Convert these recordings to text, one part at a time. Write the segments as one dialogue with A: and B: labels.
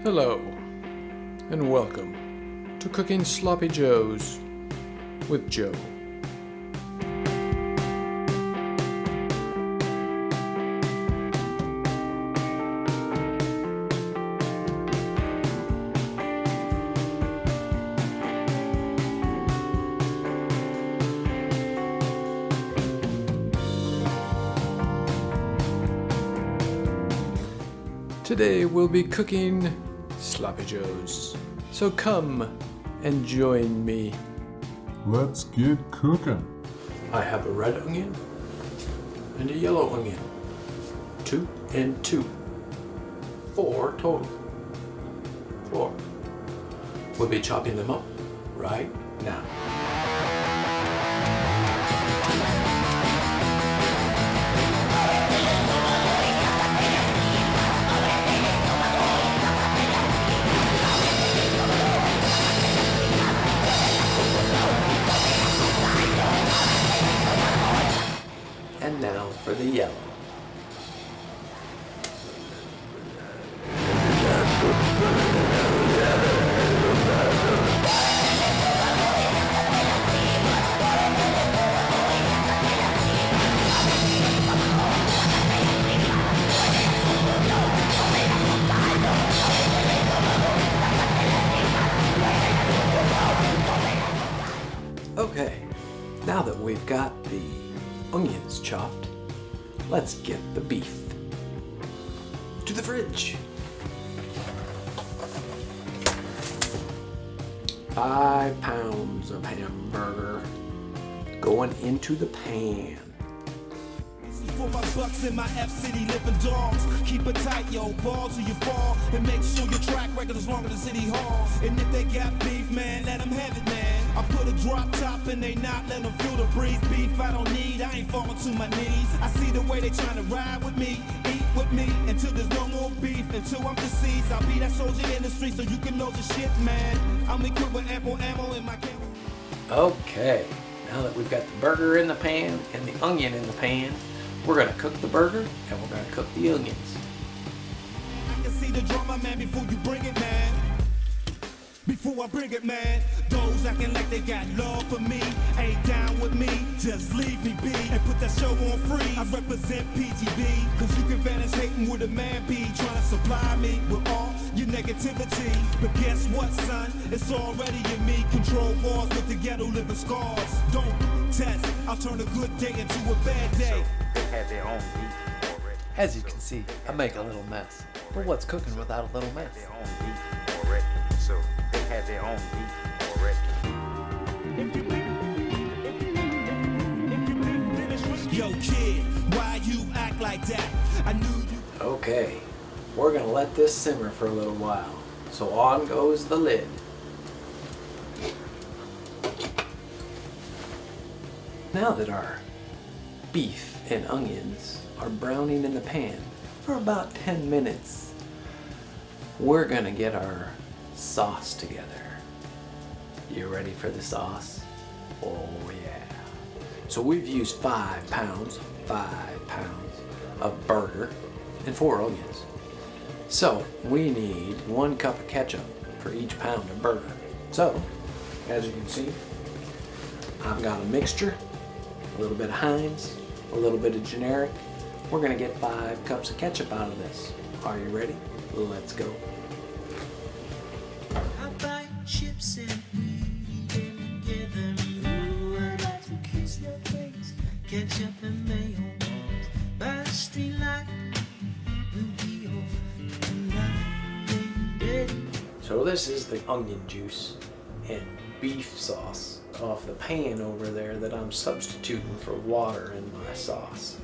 A: Hello, and welcome to Cooking Sloppy Joes with Joe. Today we'll be cooking Sloppy Joes, so come and join me.
B: Let's get cooking.
A: I have a red onion and a yellow onion. 2 and 2. 4 total. 4. We'll be chopping them up right now. And now for the yellow. Okay, now that we've got the onions chopped, let's get the beef to the fridge. 5 pounds of hamburger going into the pan.
C: For my bucks in my F-City living dogs. Keep it tight, yo, ball till you fall. And make sure your track record is longer than City Hall. And if they got beef, man, let them have it, man. I put a drop top and they not let them feel the breeze. Beef I don't need, I ain't falling to my knees. I see the way they trying to ride with me, eat with me, until there's no more beef. Until I'm deceased, I'll be that soldier in the street so you can know the shit, man. I'm equipped with ample ammo in my camera.
A: Okay, now that we've got the burger in the pan and the onion in the pan, we're gonna cook the burger and we're gonna cook the onions.
C: I can see the drama, man, before you bring it, man. Before I bring it, man. Those acting like they got love for me ain't down with me, just leave me be and put that show on free. I represent PGB, cause you can vanish hating with a man be trying to supply me with all your negativity. But guess what, son? It's already in me. Control wars with the ghetto living scars. Don't test, I'll turn a good day into a bad day.
D: They had their own beef already.
A: As you can see, I make a little mess. But what's cooking without a little mess?
D: Their own beef already. So they had their own beef already.
C: Yo, kid, why you act like that? I knew you.
A: Okay, we're gonna let this simmer for a little while. So on goes the lid. Now that our beef and onions are browning in the pan for about 10 minutes, we're gonna get our sauce together. You ready for the sauce? Oh yeah. So we've used 5 pounds of burger and 4 onions. So we need 1 cup of ketchup for each pound of burger. So, as you can see, I've got a mixture, a little bit of Heinz, a little bit of generic. We're gonna get 5 cups of ketchup out of this. Are you ready? Let's go.
E: I buy chips and we together. Ooh, I like to kiss your face. Ketchup and mayonnaise by the street light. We'll be over.
A: So this is the onion juice and beef sauce off the pan over there that I'm substituting for water in my sauce.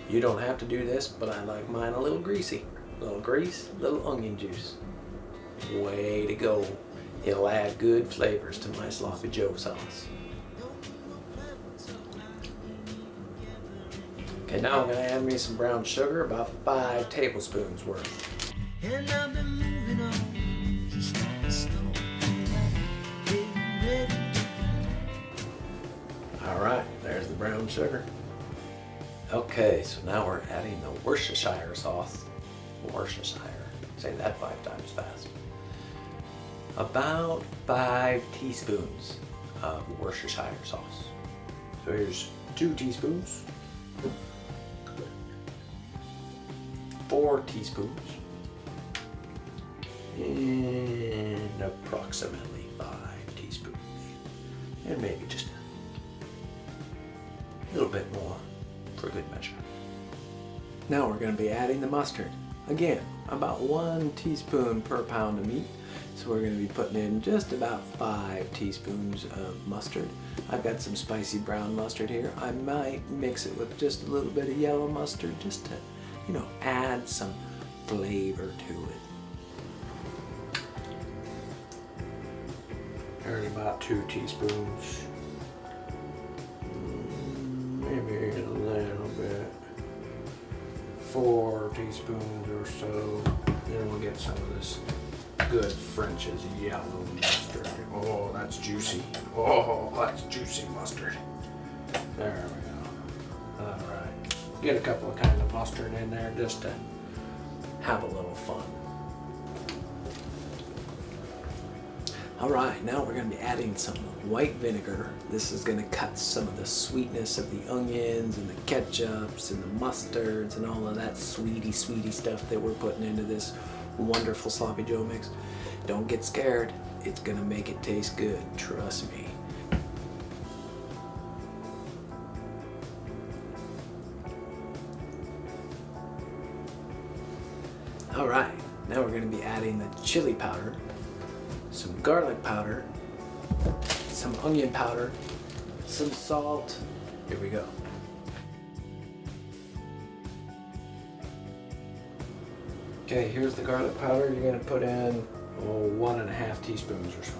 A: You don't have to do this, but I like mine a little greasy. A little grease, little onion juice. Way to go. It'll add good flavors to my Sloppy Joe sauce. Okay, now I'm gonna add me some brown sugar, about 5 tablespoons worth.
E: And I've been moving on just like a stone.
A: All right, there's the brown sugar. Okay, so now we're adding the Worcestershire sauce. Worcestershire. Say that 5 times fast. about 5 teaspoons of Worcestershire sauce. So here's 2 teaspoons, 4 teaspoons, and approximately 5 teaspoons, and maybe just a little bit more for good measure. Now we're going to be adding the mustard. Again, about 1 teaspoon per pound of meat. So we're going to be putting in just about 5 teaspoons of mustard. I've got some spicy brown mustard here. I might mix it with just a little bit of yellow mustard just to, add some flavor to it. There's about 2 teaspoons. Maybe a little bit. 4 teaspoons or so. Then we'll get some of this good French's yellow mustard. Oh, that's juicy. Oh, that's juicy mustard. There we go. All right. Get a couple of kinds of mustard in there just to have a little fun. All right, now we're going to be adding some white vinegar. This is going to cut some of the sweetness of the onions and the ketchups and the mustards and all of that sweetie stuff that we're putting into this wonderful Sloppy Joe mix. Don't get scared. It's going to make it taste good. Trust me. All right, now we're going to be adding the chili powder, some garlic powder, some onion powder, some salt. Here we go. Okay, here's the garlic powder. You're going to put in 1.5 teaspoons or so.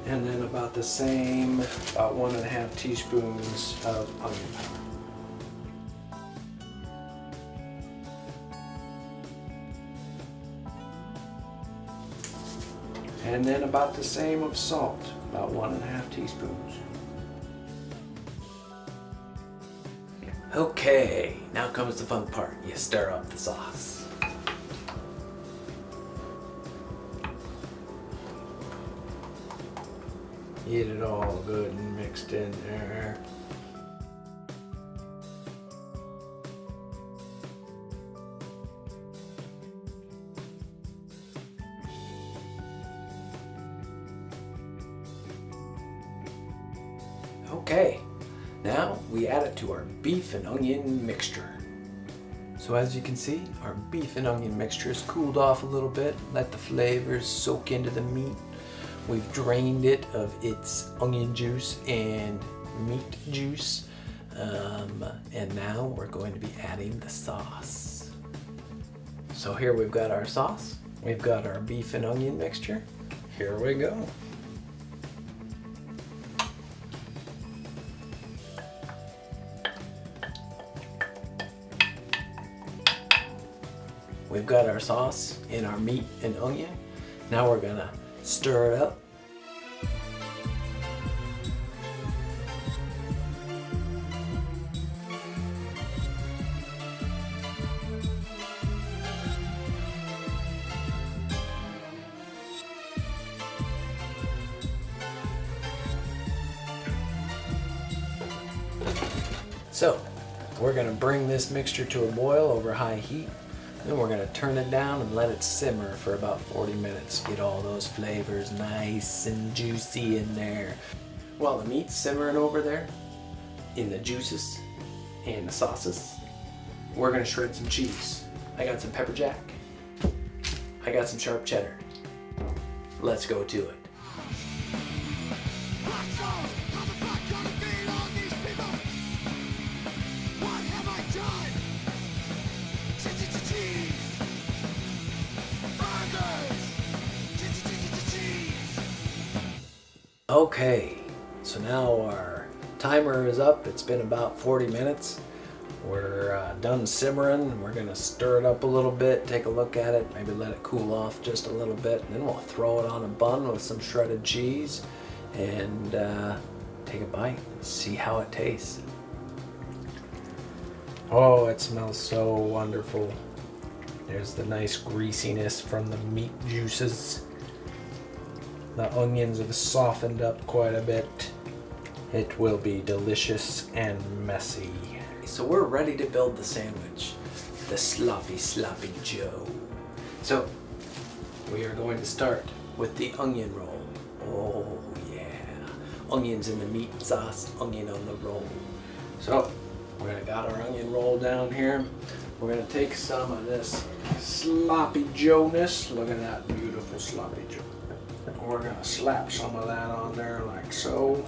A: And then about the same, about 1.5 teaspoons of onion powder. And then about the same of salt, about 1.5 teaspoons. Okay, now comes the fun part. You stir up the sauce. Get it all good and mixed in there. Okay, now we add it to our beef and onion mixture. So as you can see, our beef and onion mixture is cooled off a little bit. Let the flavors soak into the meat. We've drained it of its onion juice and meat juice. And now we're going to be adding the sauce. So here we've got our sauce. We've got our beef and onion mixture. Here we go. We've got our sauce in our meat and onion. Now we're gonna stir it up. So, we're gonna bring this mixture to a boil over high heat. Then we're going to turn it down and let it simmer for about 40 minutes. Get all those flavors nice and juicy in there. While the meat's simmering over there, in the juices and the sauces, we're going to shred some cheese. I got some pepper jack. I got some sharp cheddar. Let's go to it. Okay, so now our timer is up. It's been about 40 minutes. We're done simmering. We're gonna stir it up a little bit, take a look at it, maybe let it cool off just a little bit, and then we'll throw it on a bun with some shredded cheese and take a bite and see how it tastes. Oh, it smells so wonderful. There's the nice greasiness from the meat juices. The onions have softened up quite a bit. It will be delicious and messy. So we're ready to build the sandwich. The Sloppy Sloppy Joe. So we are going to start with the onion roll. Oh yeah. Onions in the meat sauce, onion on the roll. So we're gonna got our onion roll down here. We're gonna take some of this Sloppy Joe-ness. Look at that beautiful Sloppy Joe. We're gonna slap some of that on there like so.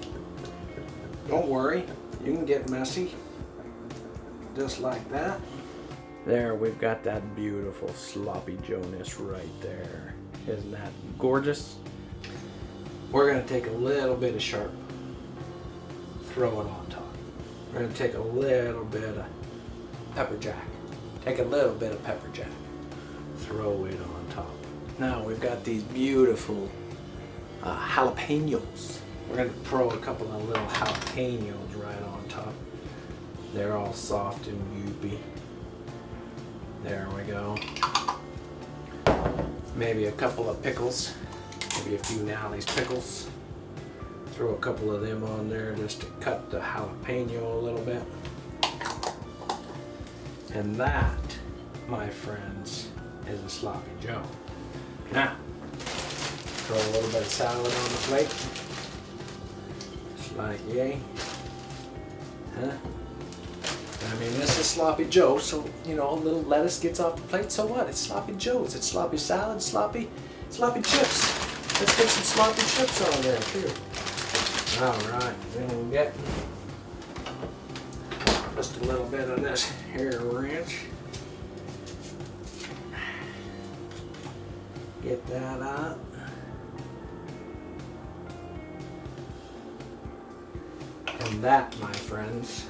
A: Don't worry, you can get messy. Just like that. There, we've got that beautiful Sloppy Joe-ness right there. Isn't that gorgeous? We're gonna take a little bit of sharp, throw it on top. We're gonna take a little bit of pepper jack. Take a little bit of pepper jack. Throw it on top. Now we've got these beautiful jalapenos. We're gonna throw a couple of little jalapenos right on top. They're all soft and goopy. There we go. Maybe a couple of pickles. Maybe a few Nally's pickles. Throw a couple of them on there just to cut the jalapeno a little bit. And that, my friends, is a Sloppy Joe. Now, throw a little bit of salad on the plate. Just like yay. Huh? I mean, this is Sloppy Joe, so, you know, a little lettuce gets off the plate, so what? It's Sloppy Joe's. It's sloppy salad, sloppy chips. Let's get some sloppy chips on there, too. Alright, then we'll get just a little bit of this here ranch. Get that out. And that, my friends,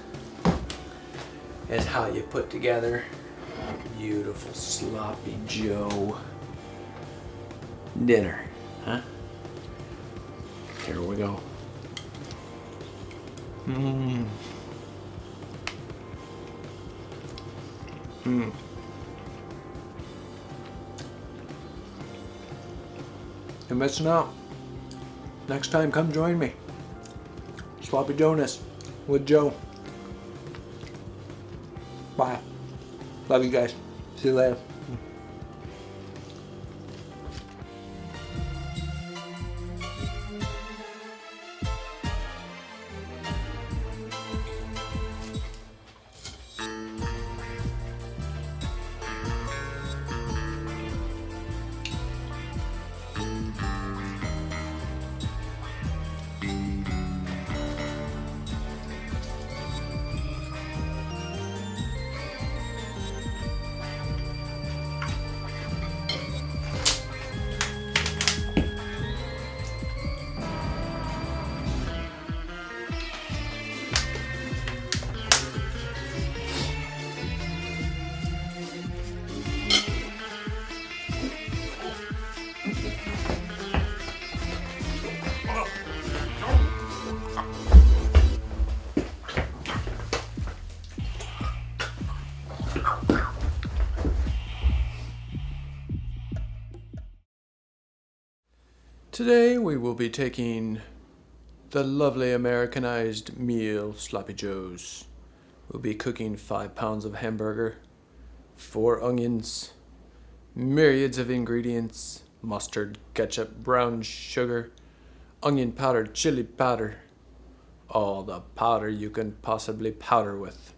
A: is how you put together a beautiful Sloppy Joe dinner, huh? Here we go. Mmm. Mmm. You're missing out. Next time, come join me. Sloppy Joe-ness with Joe. Bye. Love you guys. See you later. Today we will be taking the lovely Americanized meal, Sloppy Joe's. We'll be cooking 5 pounds of hamburger, 4 onions, myriads of ingredients, mustard, ketchup, brown sugar, onion powder, chili powder, all the powder you can possibly powder with.